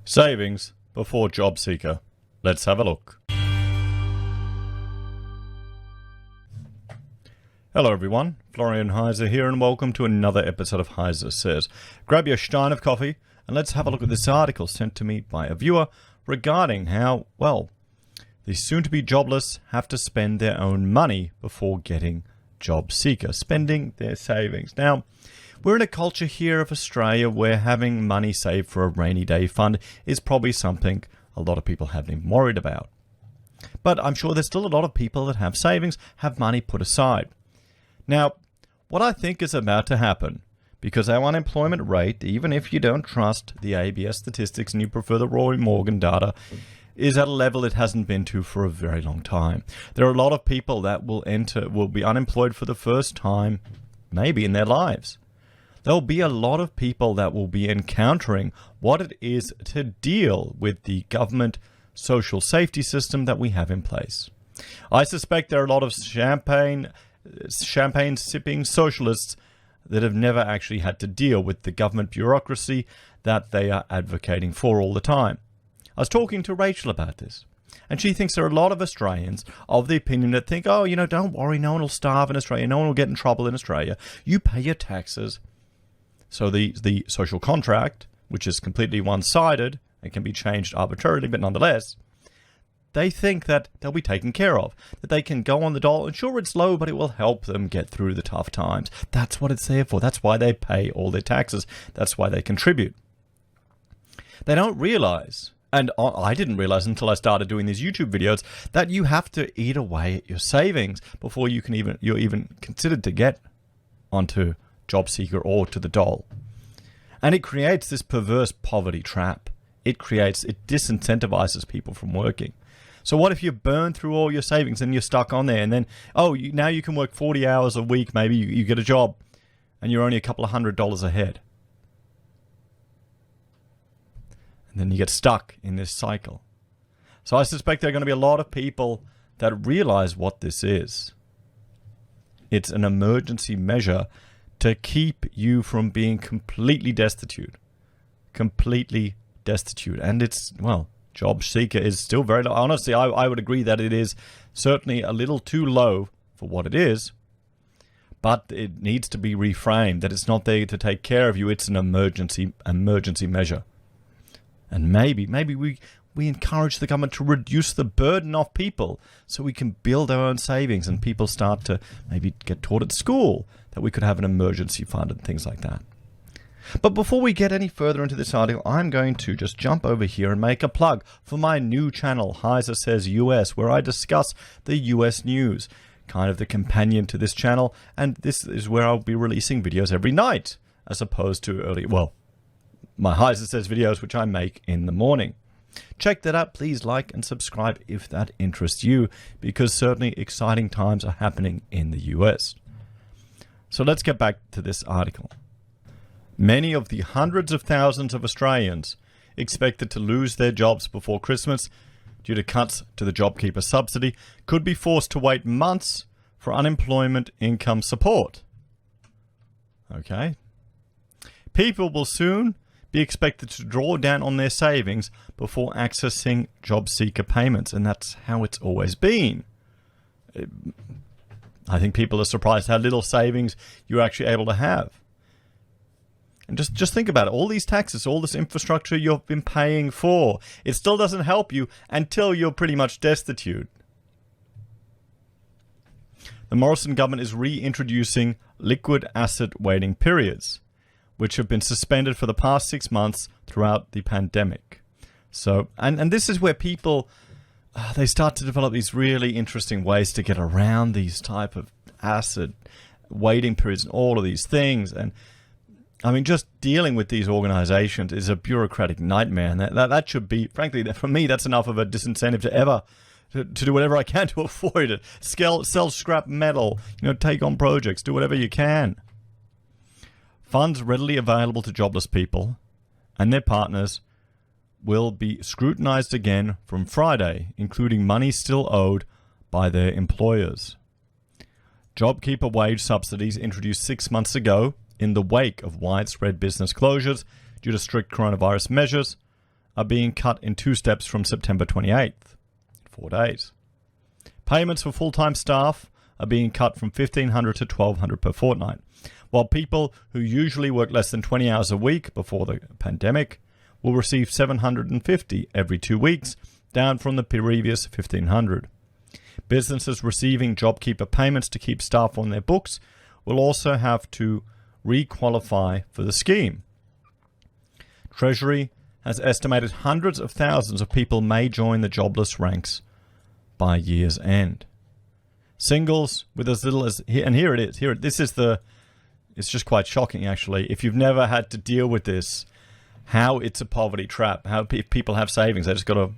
Savings before job seeker. Let's have a look. Hello everyone, Florian Heiser here and welcome to another episode of Heiser Says. Grab your stein of coffee and let's have a look at this article sent to me by a viewer regarding how, well, the soon-to-be jobless have to spend their own money before getting job seeker, spending their savings. Now, we're in a culture here of Australia where having money saved for a rainy day fund is probably something a lot of people haven't even worried about. But I'm sure there's still a lot of people that have savings, have money put aside. Now, what I think is about to happen, because our unemployment rate, even if you don't trust the ABS statistics and you prefer the Roy Morgan data, is at a level it hasn't been to for a very long time. There are a lot of people that will be unemployed for the first time, maybe in their lives. There'll be a lot of people that will be encountering what it is to deal with the government social safety system that we have in place. I suspect there are a lot of champagne sipping socialists that have never actually had to deal with the government bureaucracy that they are advocating for all the time. I was talking to Rachel about this, and she thinks there are a lot of Australians of the opinion that think, oh, don't worry, no one will starve in Australia, no one will get in trouble in Australia. You pay your taxes. So the social contract, which is completely one-sided and can be changed arbitrarily, but nonetheless, they think that they'll be taken care of, that they can go on the dole, and sure, it's low, but it will help them get through the tough times. That's what it's there for. That's why they pay all their taxes. That's why they contribute. They don't realize, and I didn't realize until I started doing these YouTube videos, that you have to eat away at your savings before you're even considered to get onto job seeker or to the dole. And it creates this perverse poverty trap. It disincentivizes people from working. So what if you burn through all your savings and you're stuck on there, and then, now you can work 40 hours a week, maybe you get a job and you're only a couple of $100 ahead. And then you get stuck in this cycle. So I suspect there are going to be a lot of people that realize what this is. It's an emergency measure to keep you from being completely destitute. Completely destitute. And it's, job seeker is still very low. Honestly, I would agree that it is certainly a little too low for what it is, but it needs to be reframed, that it's not there to take care of you, it's an emergency measure. And maybe we encourage the government to reduce the burden off people so we can build our own savings and people start to maybe get taught at school that we could have an emergency fund and things like that. But before we get any further into this article, I'm going to just jump over here and make a plug for my new channel, Heiser Says US, where I discuss the US news, kind of the companion to this channel, and this is where I'll be releasing videos every night, as opposed to my Heiser Says videos, which I make in the morning. Check that out. Please like and subscribe if that interests you, because certainly exciting times are happening in the US. So let's get back to this article. Many of the hundreds of thousands of Australians expected to lose their jobs before Christmas due to cuts to the JobKeeper subsidy could be forced to wait months for unemployment income support. Okay. People will soon be expected to draw down on their savings before accessing job seeker payments, and that's how it's always been. I think people are surprised how little savings you're actually able to have. And just think about it. All these taxes, all this infrastructure you've been paying for, it still doesn't help you until you're pretty much destitute. The Morrison government is reintroducing liquid asset waiting periods, which have been suspended for the past 6 months throughout the pandemic. So, and this is where people, they start to develop these really interesting ways to get around these type of asset waiting periods and all of these things. And I mean, just dealing with these organizations is a bureaucratic nightmare. And that should be, frankly, for me, that's enough of a disincentive to do whatever I can to avoid it. Sell scrap metal, take on projects, do whatever you can. Funds readily available to jobless people and their partners will be scrutinized again from Friday, including money still owed by their employers. JobKeeper wage subsidies introduced 6 months ago in the wake of widespread business closures due to strict coronavirus measures are being cut in 2 steps from September 28th, 4 days. Payments for full-time staff are being cut from $1,500 to $1,200 per fortnight, while people who usually work less than 20 hours a week before the pandemic will receive $750 every 2 weeks, down from the previous $1,500. Businesses receiving JobKeeper payments to keep staff on their books will also have to re-qualify for the scheme. Treasury has estimated hundreds of thousands of people may join the jobless ranks by year's end. Singles with as little as, and here it is, it's just quite shocking actually. If you've never had to deal with this, how it's a poverty trap, how if people have savings, they just got to,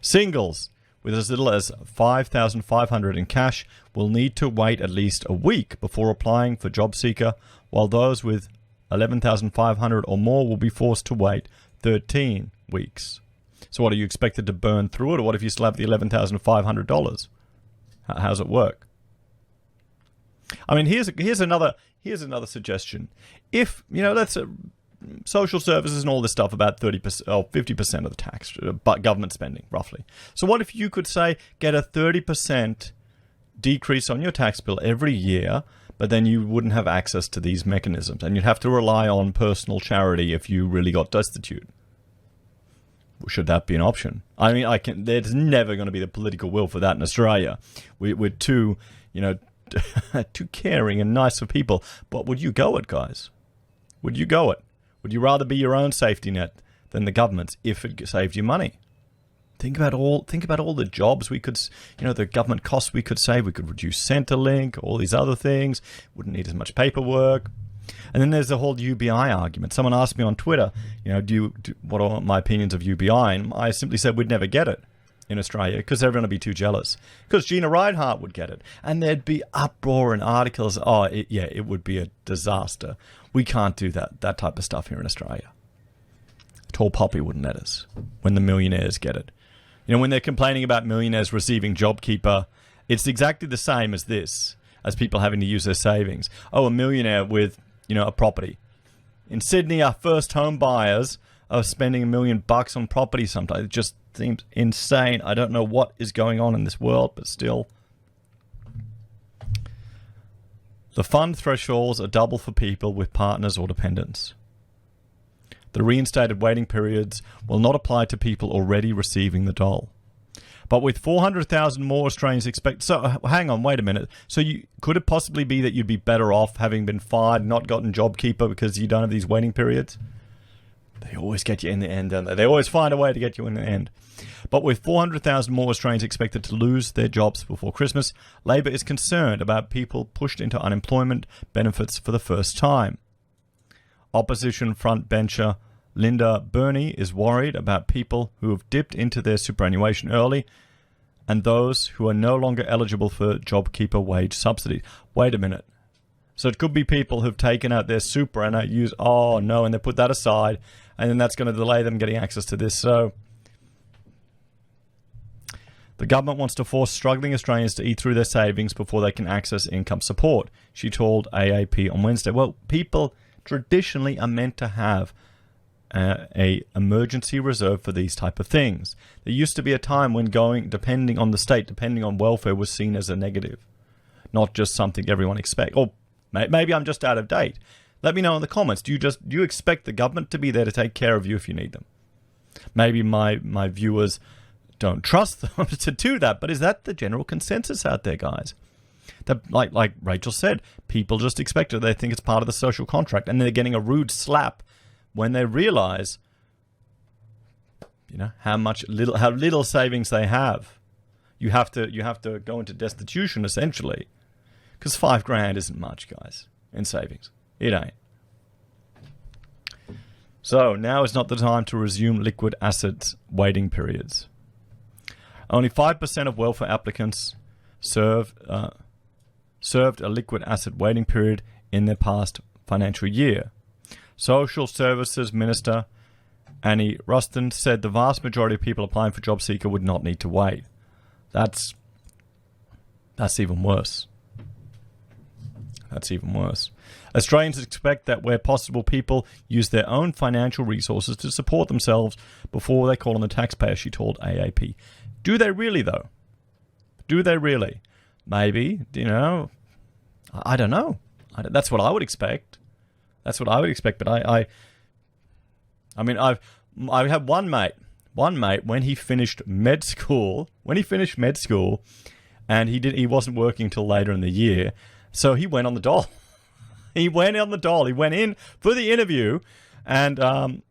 Singles with as little as $5,500 in cash will need to wait at least a week before applying for JobSeeker, while those with $11,500 or more will be forced to wait 13 weeks. So what, are you expected to burn through it, or what if you still have the $11,500? How does it work? I mean, here's another suggestion. If, that's social services and all this stuff, about 30% or 50% of the tax, but government spending, roughly. So what if you could say, get a 30% decrease on your tax bill every year, but then you wouldn't have access to these mechanisms, and you'd have to rely on personal charity if you really got destitute? Should that be an option? I mean, there's never going to be the political will for that in Australia. We're too, too caring and nice for people. But would you go it, guys? Would you go it? Would you rather be your own safety net than the government's if it saved you money? Think about all the jobs we could, the government costs we could save. We could reduce Centrelink, all these other things. Wouldn't need as much paperwork. And then there's the whole UBI argument. Someone asked me on Twitter, what are my opinions of UBI? And I simply said we'd never get it in Australia because everyone would be too jealous. Because Gina Rinehart would get it. And there'd be uproar and articles. It would be a disaster. We can't do that type of stuff here in Australia. Tall Poppy wouldn't let us when the millionaires get it. When they're complaining about millionaires receiving JobKeeper, it's exactly the same as this, as people having to use their savings. Oh, a millionaire with, a property. In Sydney, our first home buyers are spending $1 million on property sometimes. It just seems insane. I don't know what is going on in this world, but still. The fund thresholds are double for people with partners or dependents. The reinstated waiting periods will not apply to people already receiving the dole. But with 400,000 more Australians expect... So, hang on, wait a minute. So could it possibly be that you'd be better off having been fired, not gotten JobKeeper because you don't have these waiting periods? They always get you in the end, don't they? They always find a way to get you in the end. But with 400,000 more Australians expected to lose their jobs before Christmas, Labor is concerned about people pushed into unemployment benefits for the first time. Opposition frontbencher Linda Burney is worried about people who have dipped into their superannuation early and those who are no longer eligible for JobKeeper wage subsidy. Wait a minute. So it could be people who've taken out their super and and they put that aside, and then that's going to delay them getting access to this. So the government wants to force struggling Australians to eat through their savings before they can access income support, she told AAP on Wednesday. Well, people traditionally are meant to have a emergency reserve for these type of things. There used to be a time when depending on the state, depending on welfare, was seen as a negative, not just something everyone expects. Or maybe I'm just out of date. Let me know in the comments. Do you expect the government to be there to take care of you if you need them? Maybe my viewers don't trust them to do that, but is that the general consensus out there, guys? That, like Rachel said, people just expect it. They think it's part of the social contract, and they're getting a rude slap when they realize, how little savings they have. You have to go into destitution essentially, because $5,000 isn't much, guys, in savings. It ain't. So now is not the time to resume liquid assets waiting periods. Only 5% of welfare applicants served a liquid asset waiting period in their past financial year. Social Services Minister Annie Ruston said the vast majority of people applying for JobSeeker would not need to wait. That's even worse. That's even worse. Australians expect that where possible, people use their own financial resources to support themselves before they call on the taxpayer, she told AAP. Do they really, though? Do they really? Maybe, I don't know. That's what I would expect. That's what I would expect. But I had one mate when he finished med school, and he wasn't working till later in the year, so he went on the dole. He went in for the interview, and the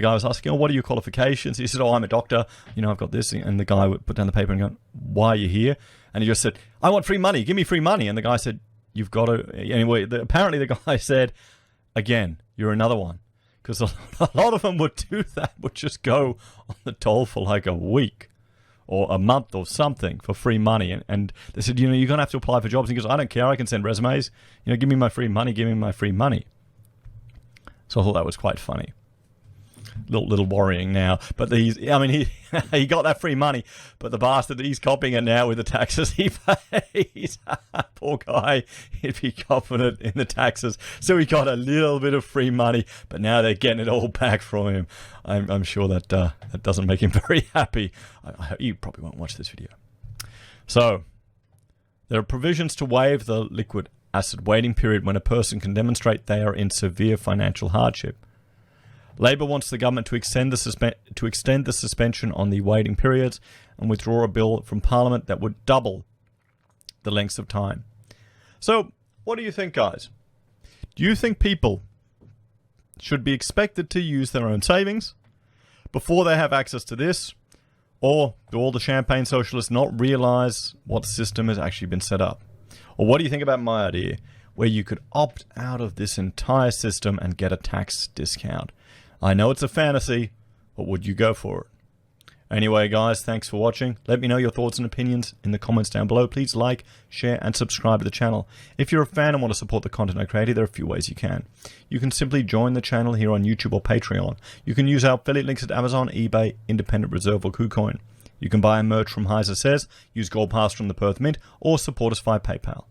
guy was asking, what are your qualifications? He said, I'm a doctor. I've got this. And the guy would put down the paper and go, why are you here? And he just said, I want free money. Give me free money. And the guy said, you've got to... Anyway, apparently the guy said, again, you're another one. Because a lot of them would do that, would just go on the dole for like a week or a month or something for free money. And they said, you're going to have to apply for jobs. And he goes, I don't care. I can send resumes. Give me my free money. Give me my free money. So I thought that was quite funny. Little worrying now. But he got that free money, but the bastard, he's copying it now with the taxes he pays. Poor guy, he'd be confident in the taxes. So he got a little bit of free money, but now they're getting it all back from him. I'm sure that that doesn't make him very happy. You probably won't watch this video. So, there are provisions to waive the liquid asset waiting period when a person can demonstrate they are in severe financial hardship. Labor wants the government to extend the suspension on the waiting periods and withdraw a bill from Parliament that would double the lengths of time. So, what do you think, guys? Do you think people should be expected to use their own savings before they have access to this? Or do all the champagne socialists not realise what system has actually been set up? Or what do you think about my idea, where you could opt out of this entire system and get a tax discount? I know it's a fantasy, but would you go for it? Anyway, guys, thanks for watching. Let me know your thoughts and opinions in the comments down below. Please like, share, and subscribe to the channel. If you're a fan and want to support the content I create, there are a few ways you can. You can simply join the channel here on YouTube or Patreon. You can use our affiliate links at Amazon, eBay, Independent Reserve, or KuCoin. You can buy merch from Heiser Says, use Gold Pass from the Perth Mint, or support us via PayPal.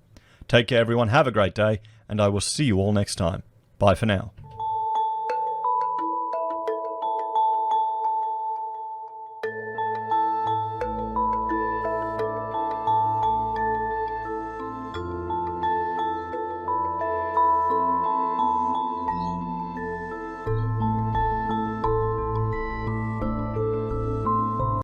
Take care, everyone. Have a great day, and I will see you all next time. Bye for now.